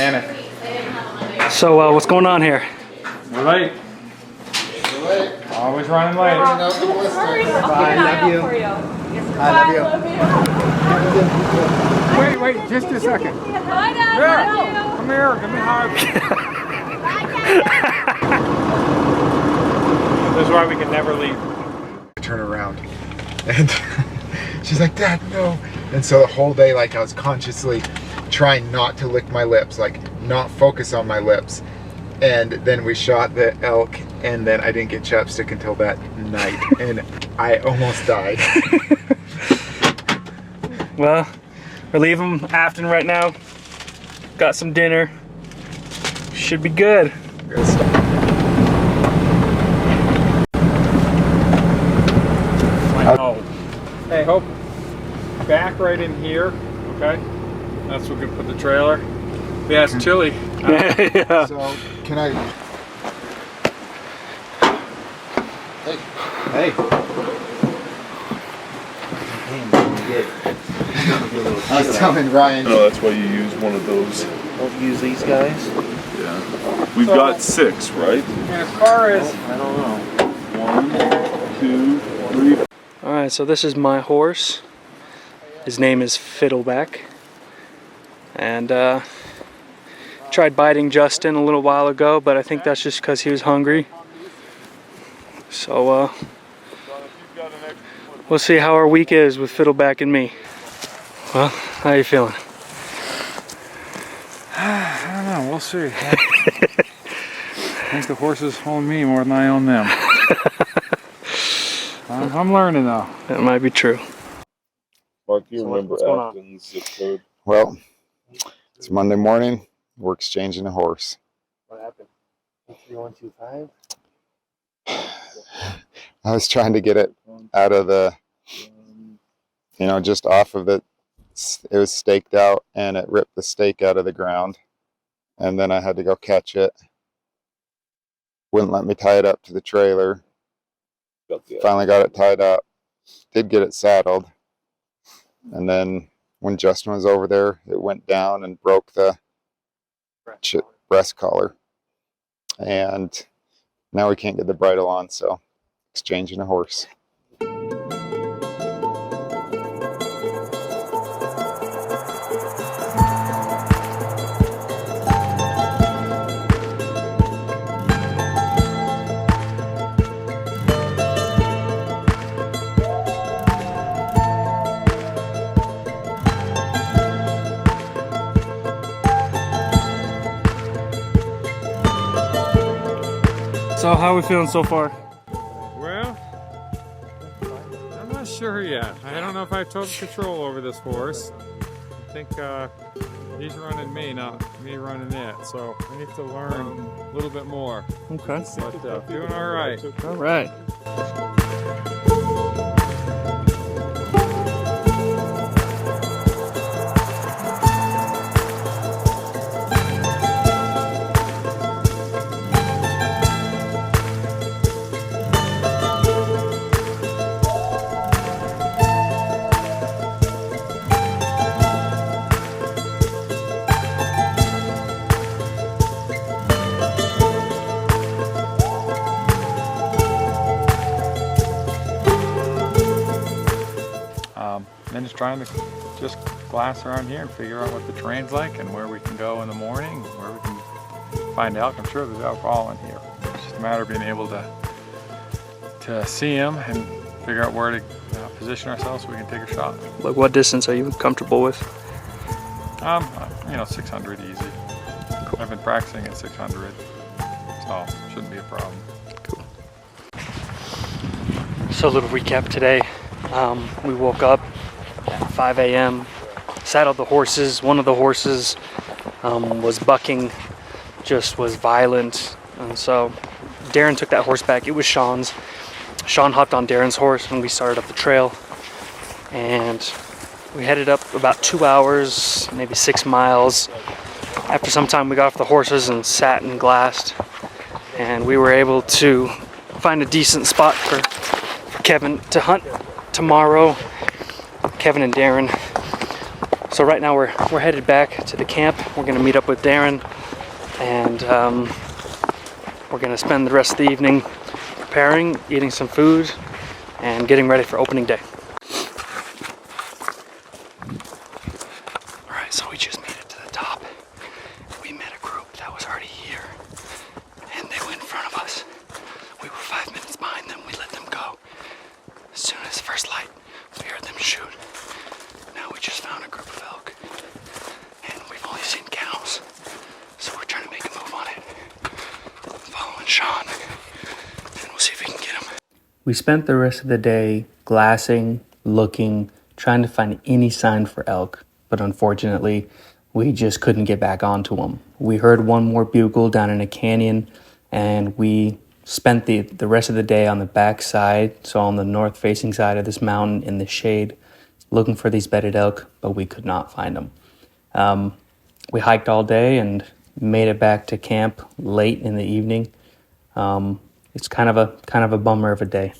panic. So what's going on here? We're late. Always running late. Sorry, I love you. I love you. Wait, just a second. Bye, Dad. Yeah. Come here, give me a hug. This is why we can never leave. I turn around and she's like, Dad, no. And so the whole day, like, I was consciously trying not to lick my lips, like not focus on my lips. And then we shot the elk, and then I didn't get chapstick until that night, and I almost died. Well, we're leaving Afton right now. Got some dinner. Should be good. Oh. Hey, Hope, back right in here, okay? That's where we can put the trailer. Yeah, it's chilly. Yeah. So, can I... Hey. I was telling Ryan. No, that's why you use one of those. Don't use these guys? Yeah. We've got 6, right? And as far as... I don't know. 1, 2, 3. Alright, so this is my horse. His name is Fiddleback. And tried biting Justin a little while ago, but I think that's just because he was hungry. So we'll see how our week is with Fiddleback and me. Well, how you feeling? I don't know, we'll see. I think the horses own me more than I own them. I'm learning though. That might be true. Mark, do you remember what's going on? Afton's zip code? Well, it's Monday morning. We're exchanging a horse. What happened? 3125? I was trying to get it out of the, just off of it. It was staked out, and it ripped the stake out of the ground. And then I had to go catch it. Wouldn't let me tie it up to the trailer. Finally got it tied up. Did get it saddled. And then when Justin was over there, it went down and broke the breast collar. And now we can't get the bridle on, so exchanging a horse. So how are we feeling so far? Well, I'm not sure yet. I don't know if I have total control over this horse. I think he's running me, not me running it. So I need to learn a little bit more. Okay. But doing all right. All right. And just trying to just glass around here and figure out what the terrain's like and where we can go in the morning, where we can find elk. I'm sure there's elk all in here. It's just a matter of being able to see them and figure out where to position ourselves so we can take a shot. Like, what distance are you comfortable with? 600 easy. Cool. I've been practicing at 600, so shouldn't be a problem. Cool. So a little recap today. We woke up at 5 a.m., saddled the horses. One of the horses was bucking, just was violent. And so Darren took that horse back. It was Sean's. Sean hopped on Darren's horse and we started up the trail. And we headed up about 2 hours, maybe 6 miles. After some time we got off the horses and sat and glassed. And we were able to find a decent spot for Kevin to hunt tomorrow. Kevin and Darren So right now we're headed back to the camp. We're gonna meet up with Darren, and we're gonna spend the rest of the evening preparing, eating some food, and getting ready for opening day. All right, so we just made it to the top. We met a group that was already here, and they went in front of us. We were 5 minutes behind them. We let them go. As soon as first light, we heard them shoot. Now we just found a group of elk, and we've only seen cows, so we're trying to make a move on it. Following Sean, and we'll see if we can get him. We spent the rest of the day glassing, looking, trying to find any sign for elk, but unfortunately, we just couldn't get back onto them. We heard one more bugle down in a canyon, and we spent the rest of the day on the back side, so on the north-facing side of this mountain in the shade, looking for these bedded elk, but we could not find them. We hiked all day and made it back to camp late in the evening. It's kind of a bummer of a day,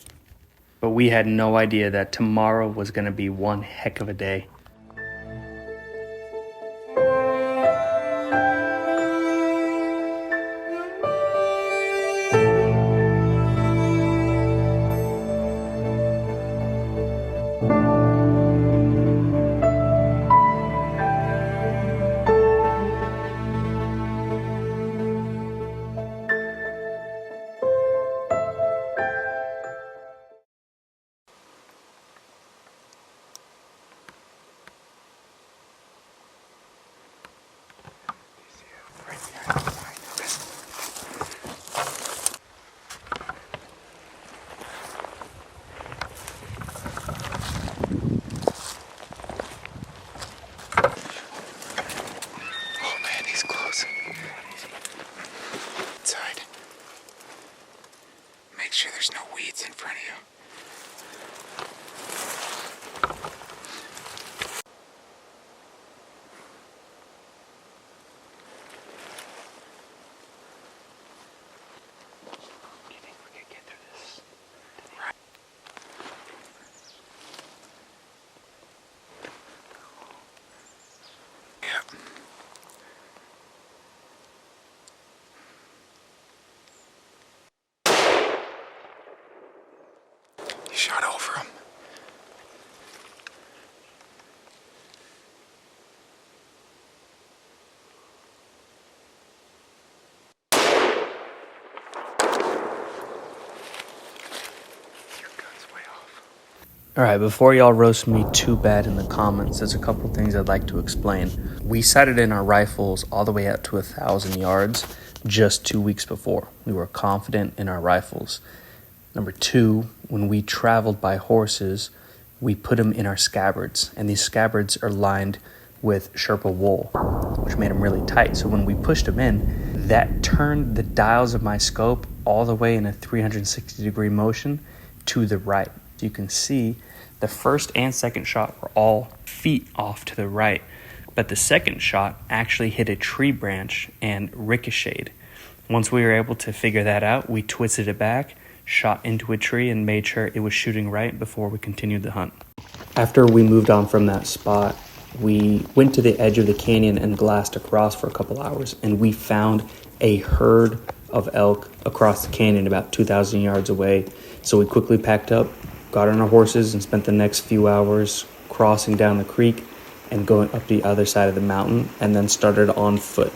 but we had no idea that tomorrow was going to be one heck of a day. Make sure there's no weeds in front of you. Do you think we could get through this? Right. Yep. You shot over him. Your gun's way off. Alright, before y'all roast me too bad in the comments, there's a couple things I'd like to explain. We sighted in our rifles all the way out to 1,000 yards just 2 weeks before. We were confident in our rifles. Number two, when we traveled by horses, we put them in our scabbards, and these scabbards are lined with Sherpa wool, which made them really tight. So when we pushed them in, that turned the dials of my scope all the way in a 360-degree motion to the right. You can see the first and second shot were all feet off to the right, but the second shot actually hit a tree branch and ricocheted. Once we were able to figure that out, we twisted it back, shot into a tree, and made sure it was shooting right before we continued the hunt. After we moved on from that spot, we went to the edge of the canyon and glassed across for a couple hours, and we found a herd of elk across the canyon about 2,000 yards away. So we quickly packed up, got on our horses, and spent the next few hours crossing down the creek and going up the other side of the mountain, and then started on foot.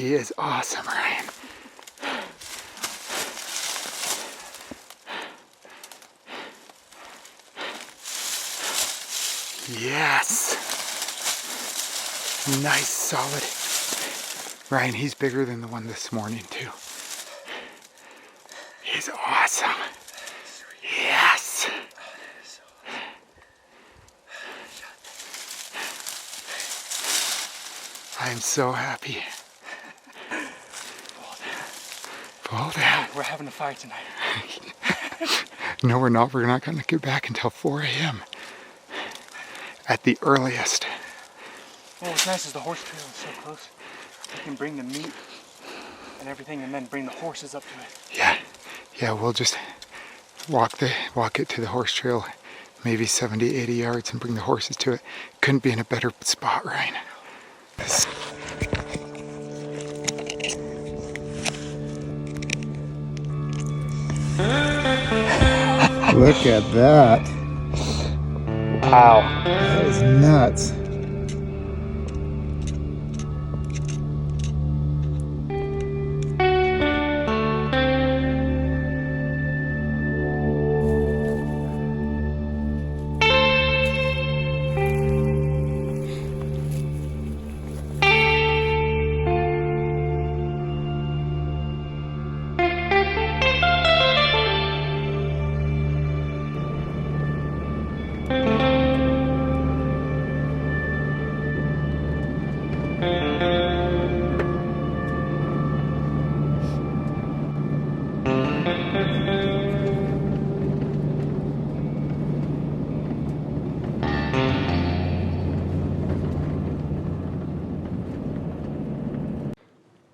He is awesome, Ryan. Yes. Nice, solid. Ryan, he's bigger than the one this morning, too. He's awesome. Yes. I'm so happy. Pull down. We're having a fight tonight. No, we're not. We're not going to get back until 4 a.m. at the earliest. Well, what's nice is the horse trail is so close. We can bring the meat and everything and then bring the horses up to it. Yeah, we'll just walk it to the horse trail, maybe 70, 80 yards, and bring the horses to it. Couldn't be in a better spot, Ryan. Look at that. Wow. That is nuts.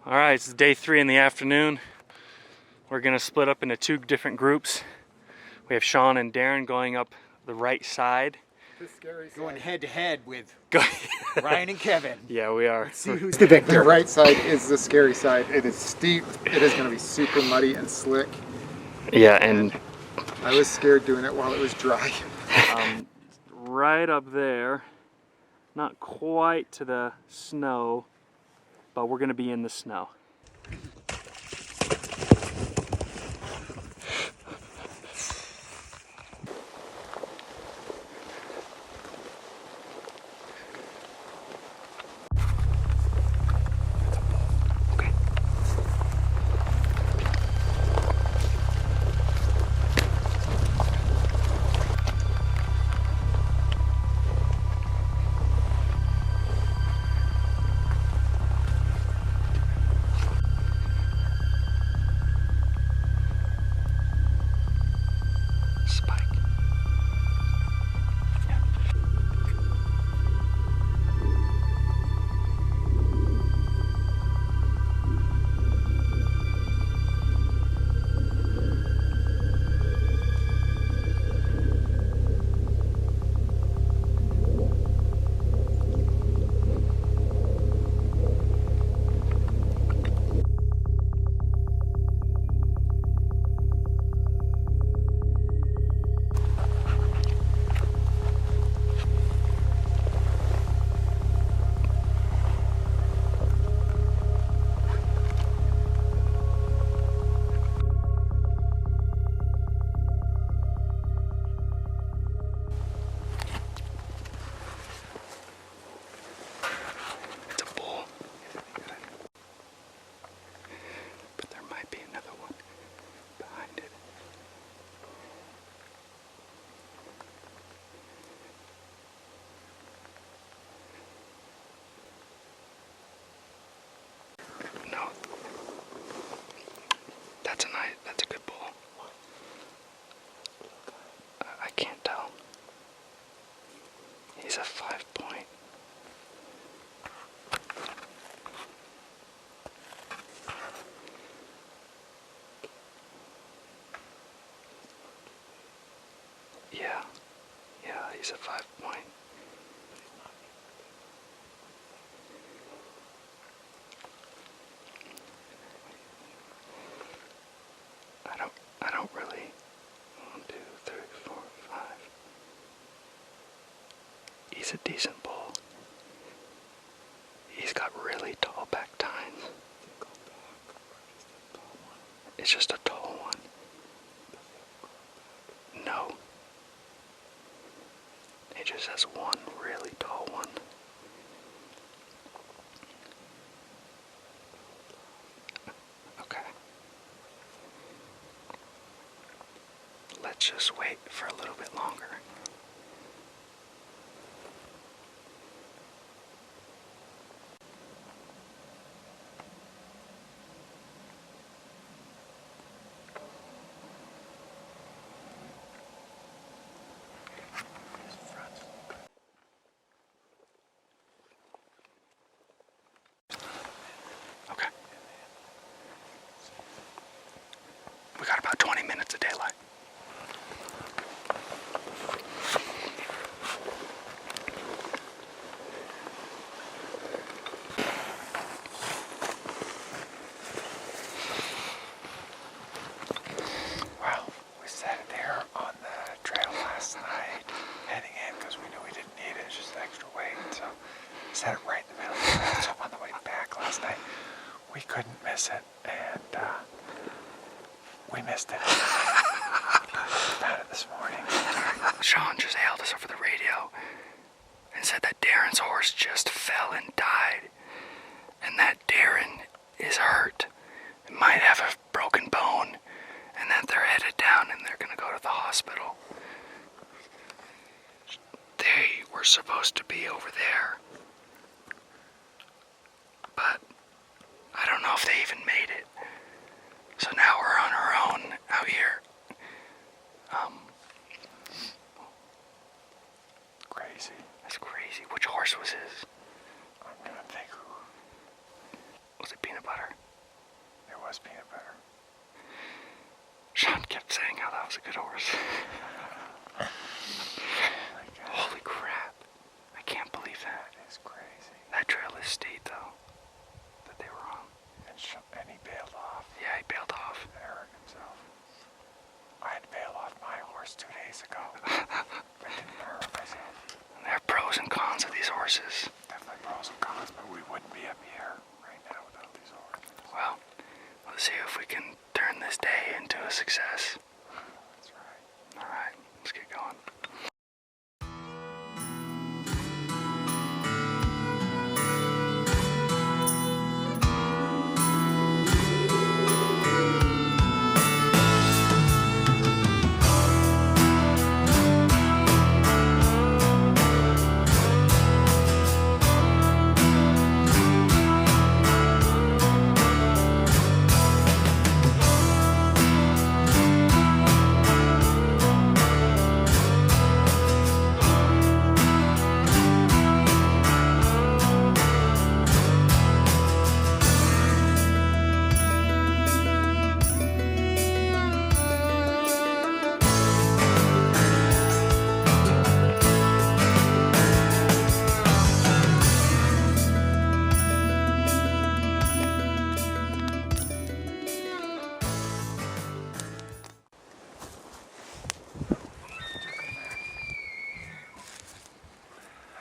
All right, it's day 3 in the afternoon. We're gonna split up into 2 different groups. We have Sean and Darren going up the right side. Going head to head with Go Ryan and Kevin. Yeah, we are. See who's the victor. The right side is the scary side. It is steep. It is going to be super muddy and slick. Yeah, and I was scared doing it while it was dry. right up there, not quite to the snow, but we're gonna be in the snow. Spike. It's a bull. But there might be another one behind it. No. That's a good bull. I can't tell. He's a 5-point. Yeah, he's a 5-point. I don't really. 1, 2, 3, 4, 5. He's a decent bull. He's got really tall back tines. It's just a tall one. No. It just has one really tall one. Okay. Let's just wait for a little bit longer. Okay. We got about 20 minutes of daylight. Well, we sat there on the trail last night, heading in because we knew we didn't need it. It's just extra weight. So we sat it right in the middle of the trail. So on the way back last night, we couldn't miss it, and we missed it. Found it this morning. Sean just hailed us over the radio and said that Darren's horse just fell and died, and that Darren is hurt, might have a broken bone, and that they're headed down and they're gonna go to the hospital. They were supposed to be over there, but I don't know if they even made it. So now we're on our own out here. Crazy. That's crazy. Which horse was his? I'm gonna think who. Was it Peanut Butter? It was peanut butter. Sean kept saying how that was a good horse. Holy crap. I can't believe that. That is crazy. That trail is steep though, that they were on. And he bailed off. Yeah, he bailed off. Eric himself. I had to bail off my horse 2 days ago. But didn't hurt myself. And there are pros and cons of these horses. Definitely pros and cons, but we wouldn't be up here right now without these horses. Well, let's see if we can turn this day into a success. That's right. Alright, let's get going.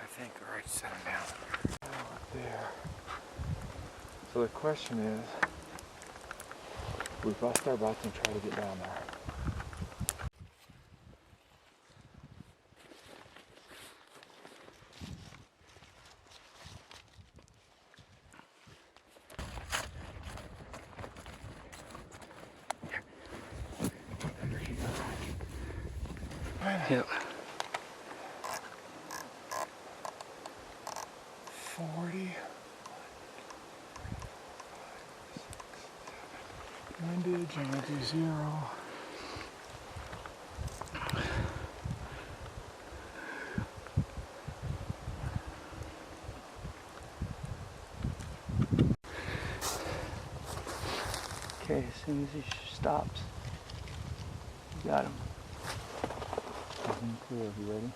I think, all right, set him down. Up there. So the question is, we bust our butts and try to get down there. Yep. 40. Windage, I'm gonna do 0. Okay, as soon as he stops, you got him. Clear, you ready?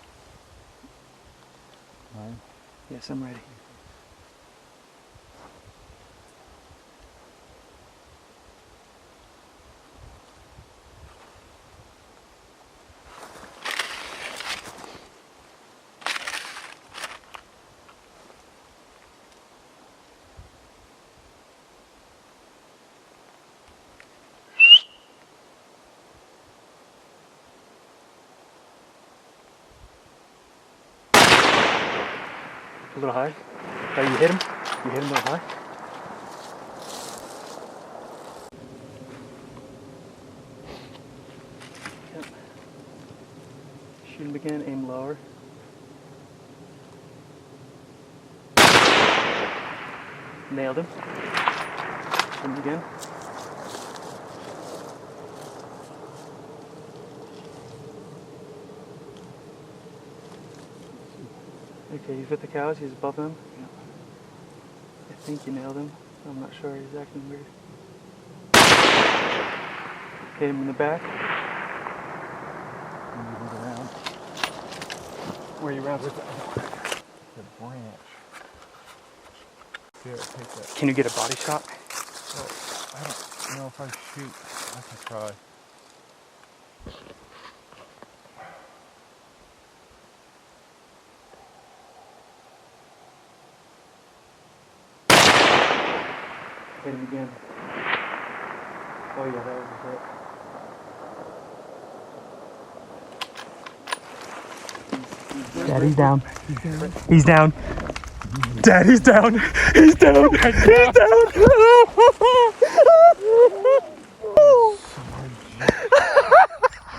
All right. Yes, I'm ready. A little high? Oh, you hit him? You hit him a little high? Yep. Shoot him again, aim lower. Nailed him. Shoot him again. Okay, he's with the cows, he's above them. I think you nailed him. I'm not sure, he's acting weird. Hit him in the back. Where you around with the branch. Here, take that. Can you get a body shot? Oh, I don't know if I shoot. I can try. Hit him again. Oh yeah, that was a hit. Daddy's down. He's down. Daddy's down. He's down. He's down.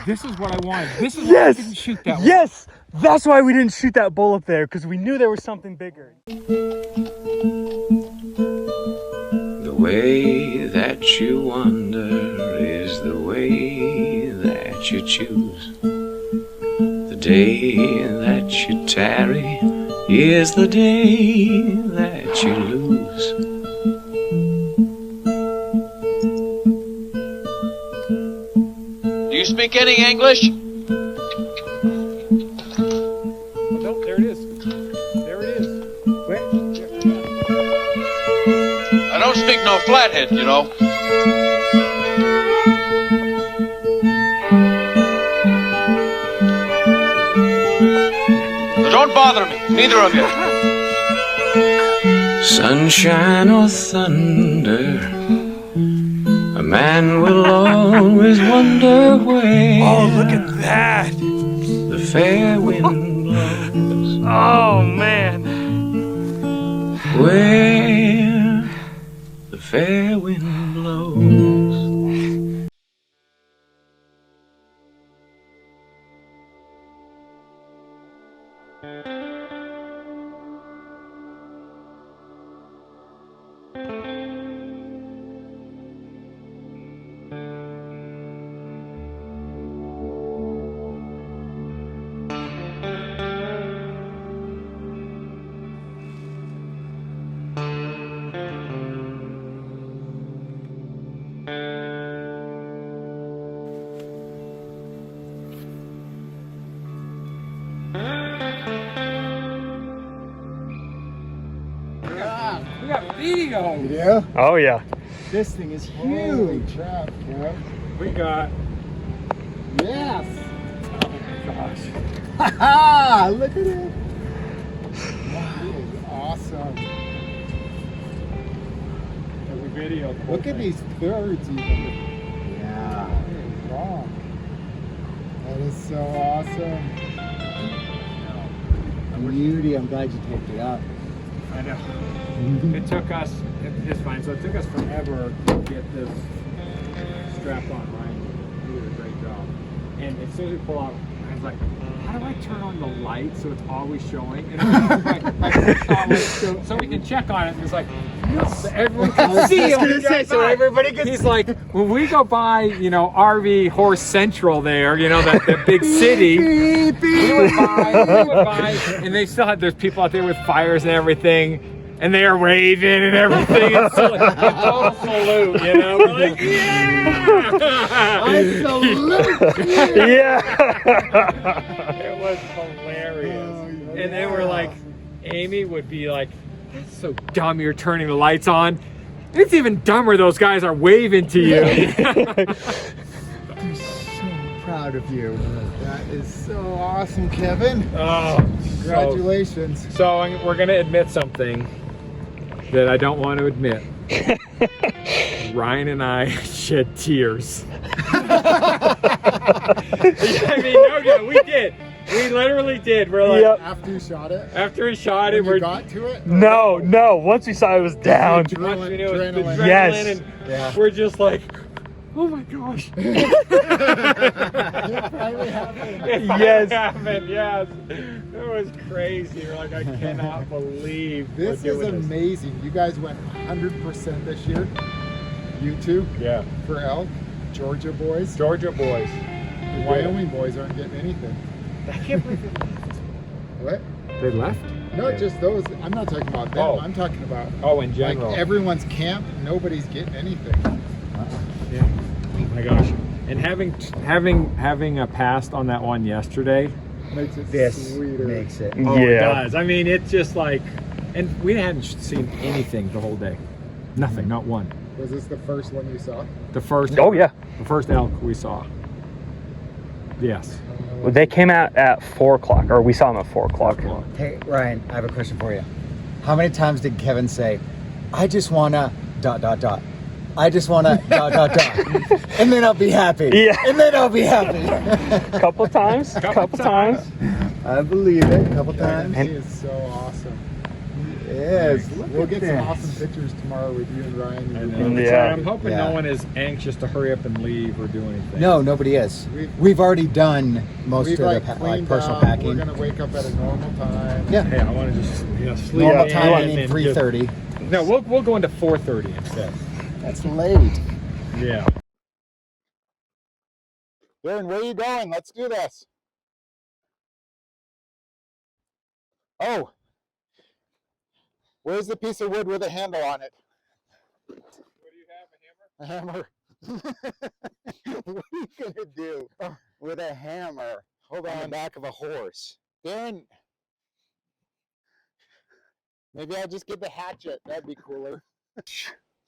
This is what I wanted. This is why I Yes. didn't shoot that one. Yes. That's why we didn't shoot that bull up there, because we knew there was something bigger. The way that you wander is the way that you choose. The day that you tarry is the day that you lose. Do you speak any English? No, there it is. There it is. I don't speak no flathead, you know. So don't bother me, neither of you. Sunshine or thunder, a man will always wonder where. Oh, look at that. The fair wind blows. Oh, man. Where the fair wind blows. We got video. Yeah. Oh, yeah. This thing is huge. Crap, yeah. We got. Yes. Oh my gosh. Look at it. That is awesome. We video. Look at these birds even. Yeah. Wow. That is so awesome. Beauty. I'm glad you picked it up. I know. It took us. It's fine. So it took us forever to get this strap on, right? You did a great job. And as soon as we pull out, I was like, how do I turn on the light so it's always showing? And so we can check on it. And it's like, no, so everyone can see it. So everybody can. He's like, when we go by, you know, RV Horse Central there, you know, that big city. we went by, and they still had, there's people out there with fires and everything. And they are waving and everything. It's like a total salute, you know? We're like, yeah! I salute you. Yeah. It was hilarious. And then we're like, Amy would be like, that's so dumb you're turning the lights on. It's even dumber those guys are waving to you. I'm so proud of you. That is so awesome, Kevin. Oh, Congratulations. So we're going to admit something that I don't want to admit. Ryan and I shed tears. I mean, no, we did. We literally did. We're like, Yep. After you shot it, after he shot it, when you we're got to it. No, no. Once we saw it was down. once we knew it was the Adrenaline. adrenaline, Yes. and Yeah. we're just like, oh my gosh. It finally happened. It Yes. happened, yes. It was crazy. We're like, I cannot believe This we're is doing this. amazing. You guys went 100% this year. You two Yeah. for elk. Georgia boys. Georgia boys. The Wyoming boys aren't getting anything. I can't believe it. What? They left? No, just those. I'm not talking about them. Oh. I'm talking about Oh, in like general. everyone's camp. Nobody's getting anything. Yeah. Oh my gosh. And having a passed on that one yesterday. Makes it This sweeter. makes it. Oh, it Yeah. does. I mean, it's just like, and we hadn't seen anything the whole day. Nothing, not one. Was this the first one you saw? The first. Oh yeah. The first elk we saw. Yes. Well, they came out at 4 o'clock, or we saw them at 4 o'clock. Hey, Ryan, I have a question for you. How many times did Kevin say, I just wanna ... I just wanna ... and then I'll be happy. Yeah. And then I'll be happy. Couple times. Couple times. I believe it. A couple times. He is so awesome. Yes. We'll get some awesome pictures tomorrow with you and Ryan. And, And Yeah. I'm hoping Yeah. no one is anxious to hurry up and leave or do anything. No, nobody is. We've We've already done most we've of like the cleaned personal up. packing. We're gonna wake up at a normal time. Yeah. Hey, I want to just sleep Normal in time and meaning just- 3:30. No, we'll go into 4:30 instead. That's late. Yeah. Darren, where are you going? Let's do this. Oh, where's the piece of wood with a handle on it? What do you have, a hammer? A hammer. What are you gonna do with a hammer? Hold on the back of a horse. Darren, maybe I'll just get the hatchet. That'd be cooler.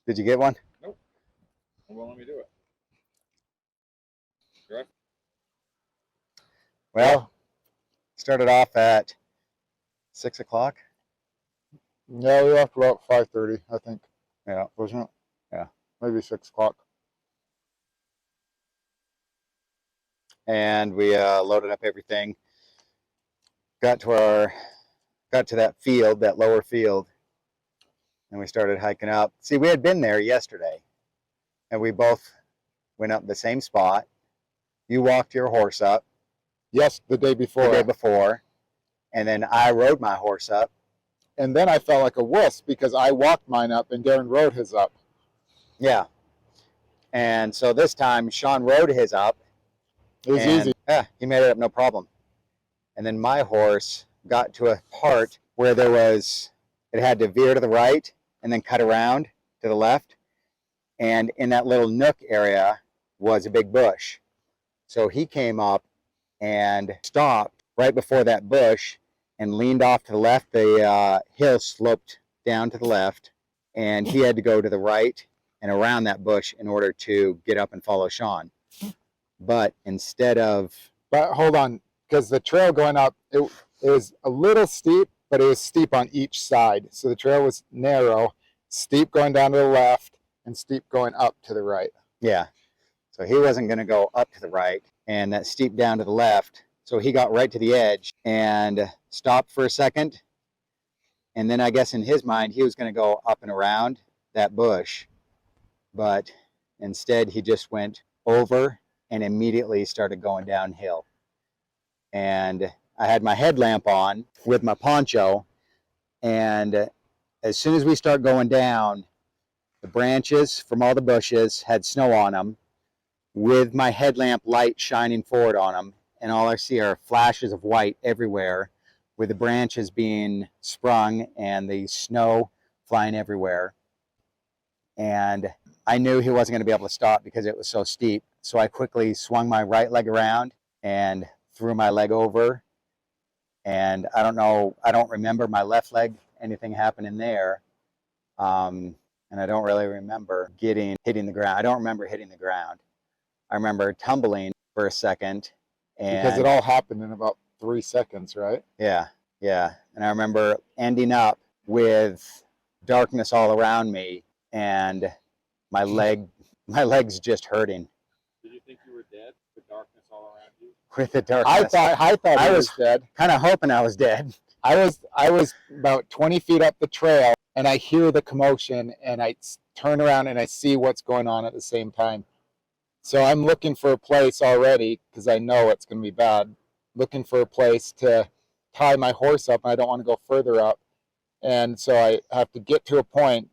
Did you get one? Well, let me do it. Well, started off at 6 o'clock. Yeah, we left about 5:30, I think. Yeah. Wasn't it? Yeah. Maybe 6 o'clock. And we loaded up everything. Got to that field, that lower field, and we started hiking up. See, we had been there yesterday, and we both went up the same spot. You walked your horse up Yes, the day before. the day before, and then I rode my horse up. And then I felt like a wuss because I walked mine up and Darren rode his up. Yeah. And so this time, Sean rode his up. It was and, easy. Yeah, he made it up no problem. And then my horse got to a part where it had to veer to the right and then cut around to the left. And in that little nook area was a big bush. So he came up and stopped right before that bush and leaned off to the left. The hill sloped down to the left, and he had to go to the right and around that bush in order to get up and follow Sean. But instead of... But hold on, because the trail going up, it was a little steep, but it was steep on each side. So the trail was narrow, steep going down to the left, and steep going up to the right. Yeah. So he wasn't going to go up to the right and that steep down to the left. So he got right to the edge and stopped for a second. And then I guess in his mind, he was going to go up and around that bush. But instead, he just went over and immediately started going downhill. And I had my headlamp on with my poncho. And as soon as we start going down, the branches from all the bushes had snow on them with my headlamp light shining forward on them. And all I see are flashes of white everywhere with the branches being sprung and the snow flying everywhere. And I knew he wasn't going to be able to stop because it was so steep. So I quickly swung my right leg around and threw my leg over. And I don't remember my left leg, anything happening there. And I don't really remember hitting the ground. I don't remember hitting the ground. I remember tumbling for a second. And Because it all happened in about 3 seconds, right? yeah. And I remember ending up with darkness all around me and my legs just hurting. Did you think you were dead with darkness all around you? with the darkness. I thought I he was was dead. kind of hoping I was dead. I was about 20 feet up the trail, and I hear the commotion, and I turn around and I see what's going on at the same time. So I'm looking for a place already, because I know it's going to be bad, looking for a place to tie my horse up, and I don't want to go further up. And so I have to get to a point,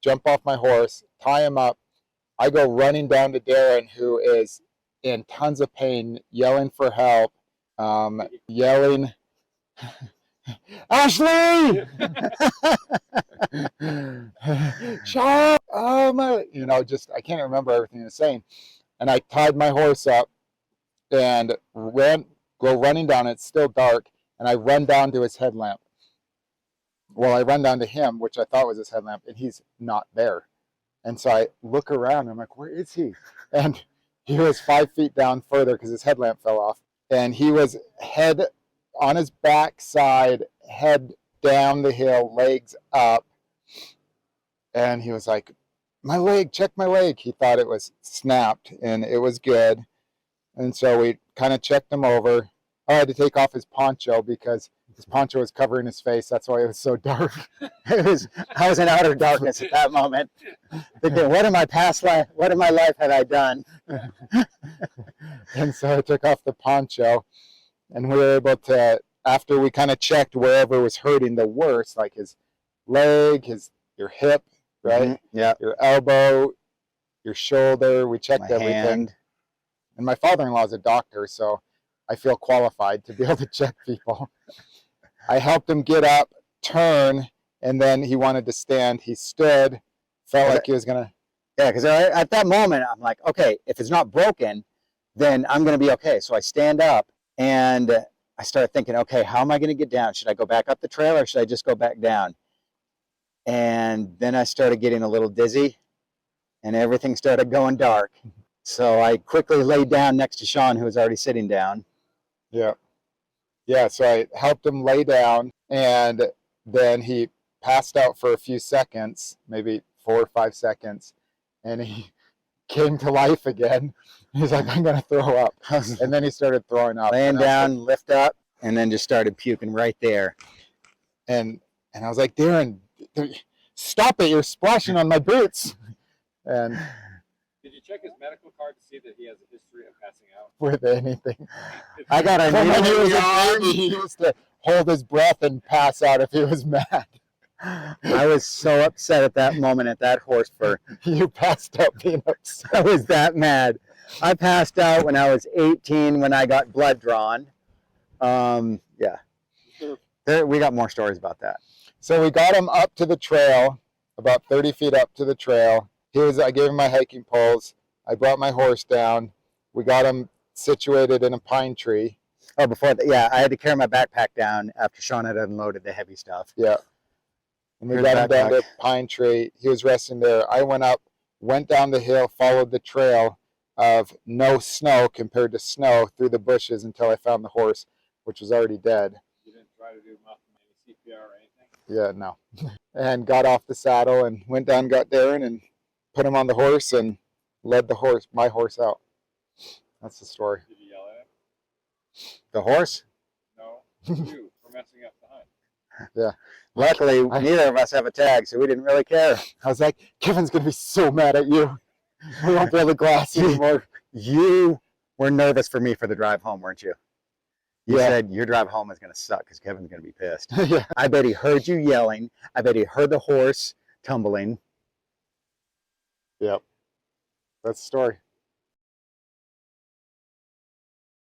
jump off my horse, tie him up. I go running down to Darren, who is in tons of pain, yelling for help, yelling, Ashley! Shut! Oh my! Just I can't remember everything he was saying. And I tied my horse up and go running down. It's still dark, and I run down to his headlamp. Well, I run down to him, which I thought was his headlamp, and he's not there. And so I look around, and I'm like, where is he? And he was 5 feet down further because his headlamp fell off. And he was head on his backside, head down the hill, legs up. And he was like, my leg, check my leg. He thought it was snapped, and it was good. And so we kind of checked him over. I had to take off his poncho because his poncho was covering his face. That's why it was so dark. I was in outer darkness at that moment, thinking, what in my life had I done? And so I took off the poncho, and we were able to, after we kind of checked wherever was hurting the worst, like his leg, your hip, right? Mm-hmm. Yeah. Your elbow, your shoulder. We checked My everything. hand. And my father-in-law is a doctor, so I feel qualified to be able to check people. I helped him get up, turn, and then he wanted to stand. He stood, felt like he was going to. Yeah, because at that moment, I'm like, okay, if it's not broken, then I'm going to be okay. So I stand up, and I start thinking, okay, how am I going to get down? Should I go back up the trail, or should I just go back down? And then I started getting a little dizzy, and everything started going dark. So I quickly laid down next to Sean, who was already sitting down. Yeah. Yeah, so I helped him lay down, and then he passed out for a few seconds, maybe 4 or 5 seconds, and he came to life again. He's like, I'm going to throw up. And then he started throwing up. Laying down, lift up, and then just started puking right there. And I was like, Darren, stop it. You're splashing on my boots. And Did you check his medical card to see that he has a history of passing out? with anything. I got a When he needle was in a the arm. baby, he used to hold his breath and pass out if he was mad. I was so upset at that moment at that horse fur. You passed out being upset. I was that mad. I passed out when I was 18 when I got blood drawn. Yeah. We got more stories about that. So we got him up to the trail, about 30 feet up to the trail. I gave him my hiking poles. I brought my horse down. We got him situated in a pine tree. Oh, before that, yeah, I had to carry my backpack down after Sean had unloaded the heavy stuff. Yeah. And we Here's got him down to backpack. a pine tree. He was resting there. I went up, went down the hill, followed the trail of no snow compared to snow through the bushes until I found the horse, which was already dead. You didn't try to do any CPR or anything? Yeah, no. And got off the saddle and went down, got Darren, and put him on the horse and led my horse out. That's the story. Did you yell at him? The horse? No. You for messing up the hunt. Yeah. Luckily, neither of us have a tag, so we didn't really care. I was like, Kevin's going to be so mad at you. We won't be able to glass you anymore. You were nervous for me for the drive home, weren't you? You Yeah. said your drive home is going to suck because Kevin's going to be pissed. Yeah. I bet he heard you yelling. I bet he heard the horse tumbling. Yep. That's the story.